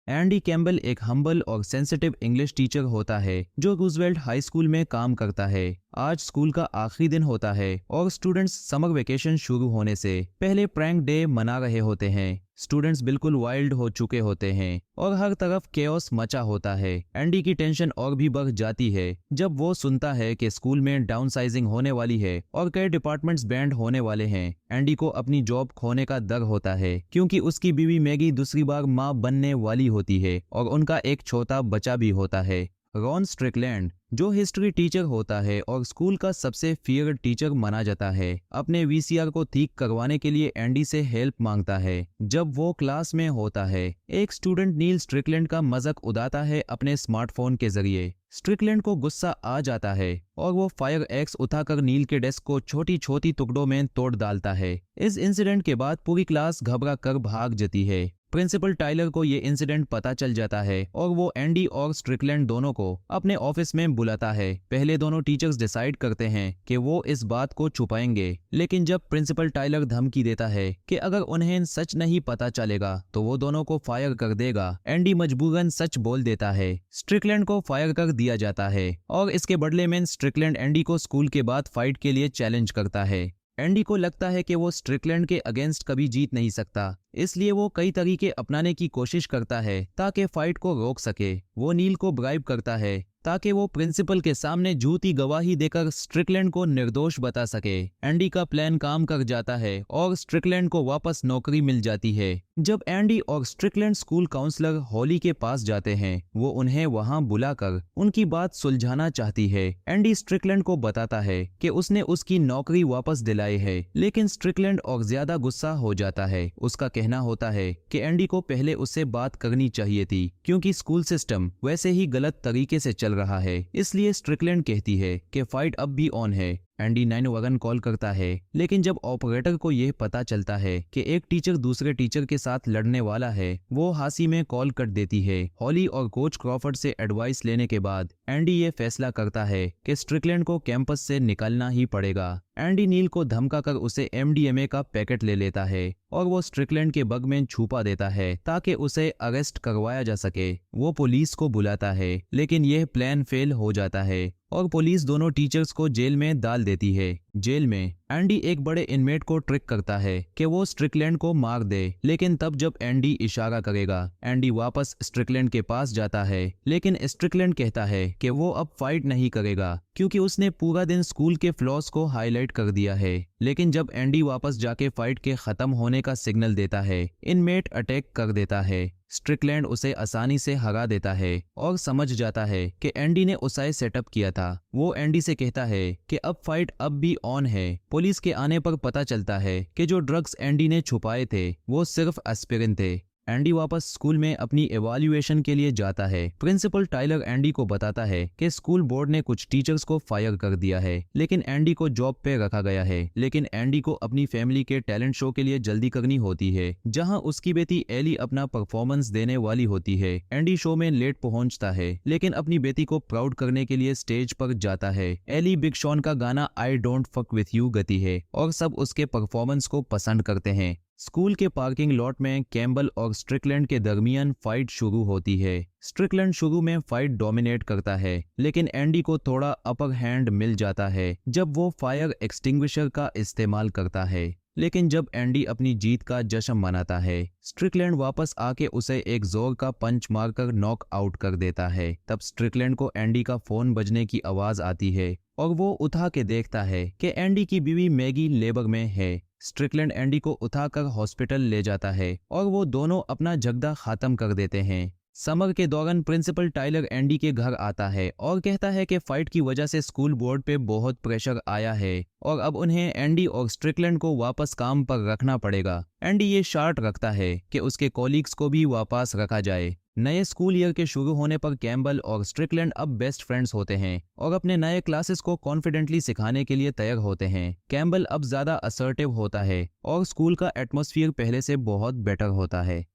Andy Campbell एक humble और sensitive English teacher होता है जो रूजवेल्ट हाई स्कूल में काम करता है। आज स्कूल का आखिरी दिन होता है और स्टूडेंट्स समर वेकेशन शुरू होने से पहले प्रैंक डे मना रहे होते हैं। स्टूडेंट्स बिल्कुल वाइल्ड हो चुके होते हैं और हर तरफ केओस मचा होता है। एंडी की टेंशन और भी बढ़ जाती है जब वो सुनता है कि स्कूल में डाउनसाइजिंग होने वाली है और कई डिपार्टमेंट्स बैंड होने वाले हैं। एंडी को अपनी जॉब खोने का डर होता है क्योंकि उसकी बीवी मैगी दूसरी बार मां बनने वाली होती है और उनका एक छोटा बच्चा भी होता है। रॉन स्ट्रिकलैंड जो हिस्ट्री टीचर होता है और स्कूल का सबसे फियर टीचर माना जाता है, अपने वीसीआर को ठीक करवाने के लिए एंडी से हेल्प मांगता है। जब वो क्लास में होता है, एक स्टूडेंट नील स्ट्रिकलैंड का मजाक उड़ाता है अपने स्मार्टफोन के जरिए। स्ट्रिकलैंड को गुस्सा आ जाता है और वो फायर एक्स उठाकर नील के डेस्क को छोटी छोटी टुकड़ों में तोड़ डालता है। इस इंसिडेंट के बाद पूरी क्लास घबरा कर भाग जाती है। प्रिंसिपल टाइलर को ये इंसिडेंट पता चल जाता है और वो एंडी और स्ट्रिकलैंड दोनों को अपने ऑफिस में बुलाता है। पहले दोनों टीचर्स डिसाइड करते हैं कि वो इस बात को छुपाएंगे, लेकिन जब प्रिंसिपल टाइलर धमकी देता है कि अगर उन्हें सच नहीं पता चलेगा तो वो दोनों को फायर कर देगा, एंडी मजबूरन सच बोल देता है। स्ट्रिकलैंड को फायर कर दिया जाता है और इसके बदले में स्ट्रिकलैंड एंडी को स्कूल के बाद फाइट के लिए चैलेंज करता है। एंडी को लगता है कि वो स्ट्रिकलैंड के अगेंस्ट कभी जीत नहीं सकता, इसलिए वो कई तरीके अपनाने की कोशिश करता है ताकि फाइट को रोक सके। वो नील को ब्राइब करता है ताकि वो प्रिंसिपल के सामने झूठी गवाही देकर स्ट्रिकलैंड को निर्दोष बता सके। एंडी का प्लान काम कर जाता है और स्ट्रिकलैंड को वापस नौकरी मिल जाती है। जब एंडी और स्ट्रिकलैंड स्कूल काउंसलर हॉली के पास जाते हैं, वो उन्हें वहां बुलाकर उनकी बात सुलझाना चाहती है। एंडी स्ट्रिकलैंड को बताता है कि उसने उसकी नौकरी वापस दिलाई है, लेकिन स्ट्रिकलैंड और ज्यादा गुस्सा हो जाता है। उसका कहना होता है कि एंडी को पहले उससे बात करनी चाहिए थी क्योंकि स्कूल सिस्टम वैसे ही गलत तरीके से चल रहा है। इसलिए स्ट्रिकलैंड कहती है कि फाइट अब भी ऑन है। एंडी 911 कॉल करता है, लेकिन जब ऑपरेटर को यह पता चलता है कि एक टीचर दूसरे टीचर के साथ लड़ने वाला है, वो हंसी में कॉल कट देती है। हॉली और कोच क्रॉफर्ड से एडवाइस लेने के बाद एंडी ये फैसला करता है कि स्ट्रिकलैंड को कैंपस से निकलना ही पड़ेगा। एंडी नील को धमकाकर उसे एमडीएमए का पैकेट ले लेता है और वो स्ट्रिकलैंड के बग में छुपा देता है ताकि उसे अरेस्ट करवाया जा सके। वो पुलिस को बुलाता है, लेकिन यह प्लान फेल हो जाता है और पुलिस दोनों टीचर्स को जेल में डाल देती है। जेल में एंडी एक बड़े इनमेट को ट्रिक करता है कि वो स्ट्रिकलैंड को मार दे, लेकिन तब जब एंडी इशारा करेगा, एंडी वापस स्ट्रिकलैंड के पास जाता है। लेकिन स्ट्रिकलैंड कहता है कि वो अब फाइट नहीं करेगा क्योंकि उसने पूरा दिन स्कूल के फ्लॉस को हाईलाइट कर दिया है। लेकिन जब एंडी वापस जाके फाइट के खत्म होने का सिग्नल देता है, इनमेट अटैक कर देता है। स्ट्रिकलैंड उसे आसानी से हरा देता है और समझ जाता है कि एंडी ने उसे सेटअप किया था। वो एंडी से कहता है कि अब फाइट अब भी ऑन है। पुलिस के आने पर पता चलता है कि जो ड्रग्स एंडी ने छुपाए थे वो सिर्फ एस्पिरिन थे। एंडी वापस स्कूल में अपनी इवैल्यूएशन के लिए जाता है। प्रिंसिपल टाइलर एंडी को बताता है कि स्कूल बोर्ड ने कुछ टीचर्स को फायर कर दिया है, लेकिन एंडी को जॉब पे रखा गया है। लेकिन एंडी को अपनी फैमिली के टैलेंट शो के लिए जल्दी करनी होती है, जहां उसकी बेटी एली अपना परफॉर्मेंस देने वाली होती है। एंडी शो में लेट पहुंचता है, लेकिन अपनी बेटी को प्राउड करने के लिए स्टेज पर जाता है। एली बिग शॉन का गाना I don't fuck with you गाती है और सब उसके परफॉर्मेंस को पसंद करते हैं। स्कूल के पार्किंग लॉट में कैम्बल और स्ट्रिकलैंड के दरमियान फाइट शुरू होती है। स्ट्रिकलैंड शुरू में फाइट डोमिनेट करता है, लेकिन एंडी को थोड़ा अपर हैंड मिल जाता है जब वो फायर एक्सटिंग्विशर का इस्तेमाल करता है। लेकिन जब एंडी अपनी जीत का जश्न मनाता है, स्ट्रिकलैंड वापस आके उसे एक जोर का पंच मारकर नॉक आउट कर देता है। तब स्ट्रिकलैंड को एंडी का फोन बजने की आवाज आती है और वो उठा के देखता है कि एंडी की बीवी मैगी लेबर में है। स्ट्रिकलैंड एंडी को उठाकर हॉस्पिटल ले जाता है और वो दोनों अपना झगड़ा खत्म कर देते हैं। समर के दौरान प्रिंसिपल टाइलर एंडी के घर आता है और कहता है कि फाइट की वजह से स्कूल बोर्ड पे बहुत प्रेशर आया है और अब उन्हें एंडी और स्ट्रिकलैंड को वापस काम पर रखना पड़ेगा। एंडी ये शर्त रखता है कि उसके कॉलीग्स को भी वापस रखा जाए। नए स्कूल ईयर के शुरू होने पर कैम्बल और स्ट्रिकलैंड अब बेस्ट फ्रेंड्स होते हैं और अपने नए क्लासेस को कॉन्फिडेंटली सिखाने के लिए तैयार होते हैं। कैम्बल अब ज्यादा असर्टिव होता है और स्कूल का एटमॉस्फेयर पहले से बहुत बेटर होता है।